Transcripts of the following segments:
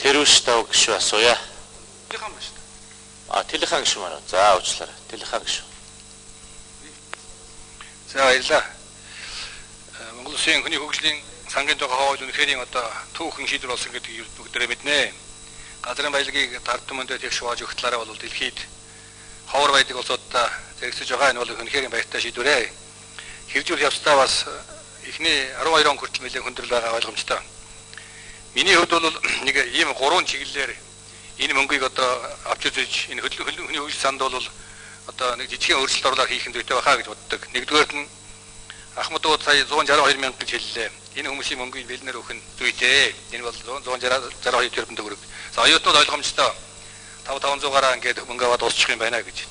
Тэрүүштэй гişүү асууя. Телехан ба шүү дээ. Телехан гişүү маань. За уучлаарай. Телехан гişүү. За баярлалаа. Монгол Улсын хүний хөгжлийн сангийн тухай хууль үнэхээр одоо түүхэн шийдвэр болсон гэдгийг бүгдээрээ мэднэ. Газрын баялагийг ард түмэндээ тэгш хувааж өгөх талаараа бол дэлхийд ховор байдаг улсуудаа зэрэгсэж байгаа энэ бол үнэхээр баяртай шийдвэрээ. Хэрэгжүүл явцдаа бас эхний 12 он хүртэл нэлээд хүндрэл байгаа ойлгомжтой. Миний хувьд бол нэг ийм 3 чиглэлээр энэ мөнгийг одоо авч үзэж энэ хүний хөгжил санд бол одоо нэг жижигхэн өөрчлөлт оруулаад хийх зүйтэй байхаа гэж боддог. Нэгдүгээр нь Ахмадууд сая 162 мянга гэж хэллээ. Энэ хүмүүсийн мөнгийг бэлнэр өгөх нь зүйтэй. Энэ бол 162 тэрбум төгрөг. За оюутнууд ойлгомжтой 500 гараа ингээд мөнгө аваад дуусчих юм байна гэж.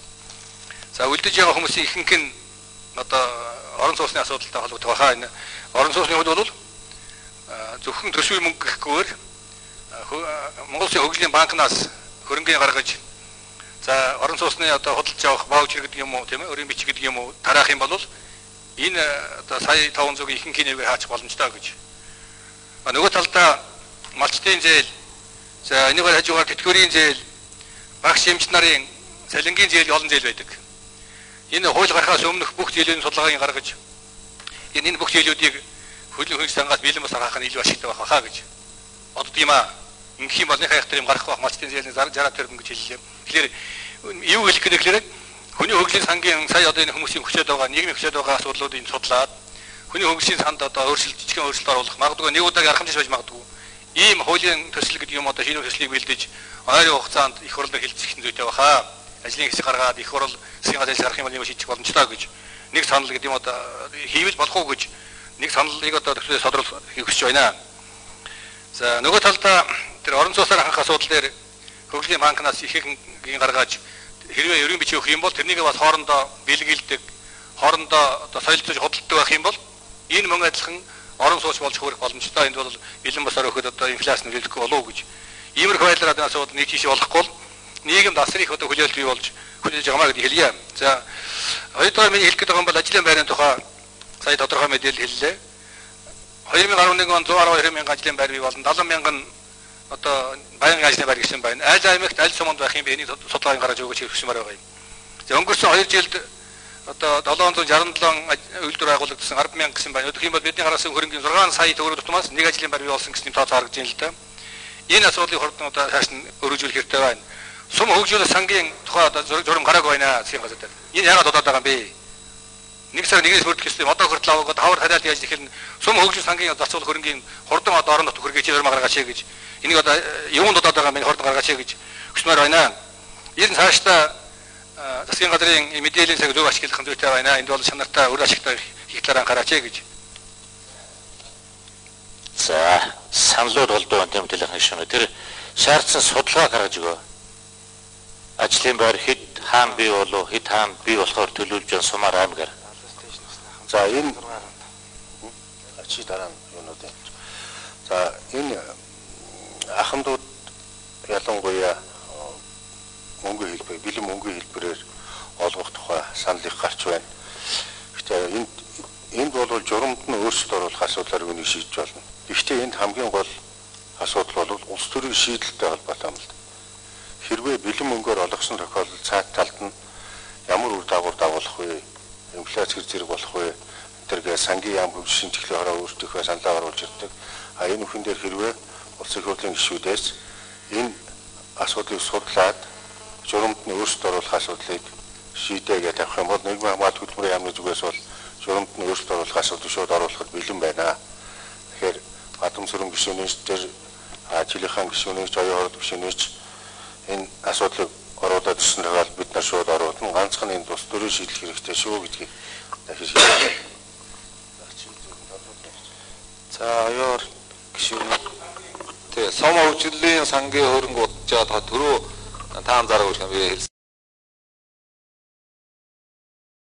За үлдэж байгаа хүмүүсийн ихэнх нь одоо орон сууцны асуудалтай холбоотой байхаа. Энэ орон сууцны хувьд бол зөвхөн төсвийн мөнгө гэхгүйгээр Монгол Улсын хөгжлийн банкнаас хөрөнгөний гаргаж за орон сууцны одоо худалдаж авах ваучер гэдэг юм уу тийм ээ өрийн бичиг гэдэг юм уу тараах юм бол энэ одоо сая 500-ийн ихэнх нэгээр хаачих боломжтой гэж. Нөгөө талдаа малчтын зээл за энэгээр хажуугаар тэтгэврийн зээл багш эмч нарын цалингийн зээл олон зээл байдаг. Энэ хууль гарахаас өмнөх бүх зээлийн судалгааг гаргаж энэ бүх зээлүүдийг хөдөлгөөн хөгжлийн сангаас бэлэн бас гаргах нь илүү ашигтай байх хаа гэж боддог юм аа. Ингэх юм бол нэг хайхтар юм гарах байх малчтын зээлийн 60 тэрбум гэж хэллээ. Тэгэхээр юу хэлэх гэхээр хүний хөгжлийн сангийн сая одоо энэ хүмүүсийн хүчээд байгаа нийгмийн хүчээд байгаа асуудлуудыг судлаад хүний хөгжлийн санд одоо жижигхэн өөрчлөлт оруулах магадгүй нэг удаагийн аргамжиж байж магадгүй. Ийм хуулийн төсөл гэдэг юм одоо шинэ төслийг бэлдэж ойрын хугацаанд их хурлаар хэлцэх зүйтэй байхаа. Ажлын хэсэг гаргаад их хурл засгийн газраас гарах юм бол юм шийдэх боломжтой гэж нэг санал гэдэг юм одоо хийвэл болох уу гэж нэг саналыг одоо төсөлөөр содруулах хүсэж байна. За нөгөө талдаа тэр орон сууцаар анхаарах асуудал дээр хөгжлийн банкнаас ихэнх гаргаж хэрвээ өрийн бичиг өгөх юм бол тэрнийг бас хоорондоо бэлгэлдэг хоорондоо одоо соёлцож худалдаг байх юм бол энэ мөн адилхан орон сууц болж хөрөх боломжтой. Энд бол бэлэн босоор өгөхөд одоо инфляц нөлөөлөхгүй болов уу гэж. Иймэрхүү байдлаар асуудал нэг тийш болохгүй бол нийгэм асар их одоо хүлээлт бий болж хүлээж байгаамаа гэж хэлье. За хоёрдугаар миний хэлэх гээд байгаа юм бол ажлын байрны тухай сая тодорхой мэдээлэл хэллээ. 2011 он 112 мянган ажлын байр бий болно. 70 мянган одоо байнгын ажлын байр гэсэн байна. Аль аймагт аль суманд байх юм бэ? Энийг судалгааг гаргаж өгөөч хэлсмээр байгаа юм. За өнгөрсөн 2 жилд одоо 767 үйлдвэр байгуулагдсан 10 мянга гэсэн байна. Өдөх юм бол бидний гаргасан хөрөнгөний 6 сая төгрөг тутмаас нэг ажлын байр бий болсон гэсэн тоо харагдж байна л да. Энэ асуудлыг хордон одоо цааш нь өргөжүүлэх хэрэгтэй байна. Сум хөгжүүлэх сангийн тухай одоо журам гараагүй байна засгийн газар дээр. Энэ яагаад удаад байгаа юм бэ? Нэг сар нэгээс бүрдэх гэсэн одоо хүртэл аваад хавар хариалт яаж ихэлнэ. Сум хөгжүүлэх сангийн зацуул хөрөнгөний хордон одоо орон нутг хөргөж журам гаргаач гэж. Энийг одоо юунд удаад байгаа юм бэ? Хордон гаргаач гэж хүсмээр байна. Энэ цаашдаа засгийн газрын мэдээллийн цаг зөв ашиглах зүйтэй байна. Энд бол чанартай өр ашигтай хийх талаар анхаараач гэж. За саналууд болдоо энэ телефон шүүнэ. Тэр шаардсан судалгаа гаргаж өгөө. Ажлын байр хэд хаан бий болов хэд хаан бий болохоор төлөвлөж байгаа сумаар аймгаар. За энэ ачи дараа нь юунууд юм. За энэ ахмадууд ялангуяа мөнгө хэлбэр бэлэн мөнгө хэлбэрээр олгох тухай санал их гарч байна. Гэхдээ энд бол журамд нь өөрсдөө оруулах асуудлаар үнийг шийдэж болно. Гэхдээ энд хамгийн гол асуудал бол улс төрийн шийдэлтэй холбоотой юм л. Хэрвээ бэлэн мөнгөөр олгосон тохиолдолд цаад талд нь ямар үр дагавар вэ? Инфляц зэрэг болох вэ? Тэргээ сангийн яам хөгжлийн чиглэлийн хороо өөртөөхөө саналаа оруулж ирдэг. Энэ бүхэн дээр хэрвээ улсын хурлын гишүүдээс энэ асуудлыг судлаад журамд нь өөрсдөө оруулах асуудлыг шийдээгээд авах юм бол нийгмийн хамгаалалт хөтөлбөрийн яамны зүгээс бол журамд нь өөрсдөө оруулах асуудлыг шууд оруулахад бэлэн байна. Тэгэхээр Бадамсүрэн гишүүнээс тэр Жилийнхан гишүүнээс Оюун хорд гишүүнээс энэ асуудлыг оруулаад ирсэн тохиолдолд бид нар шууд оруулна. Ганцхан энэ тус төрийн шийдэл хэрэгтэй шүү гэдгийг дахиж хэлье. За оюун гишүүн тэгээ сум хөгжлийн сангийн хөрөнгө удаж байгаа түрүү таан зараг үрх юм би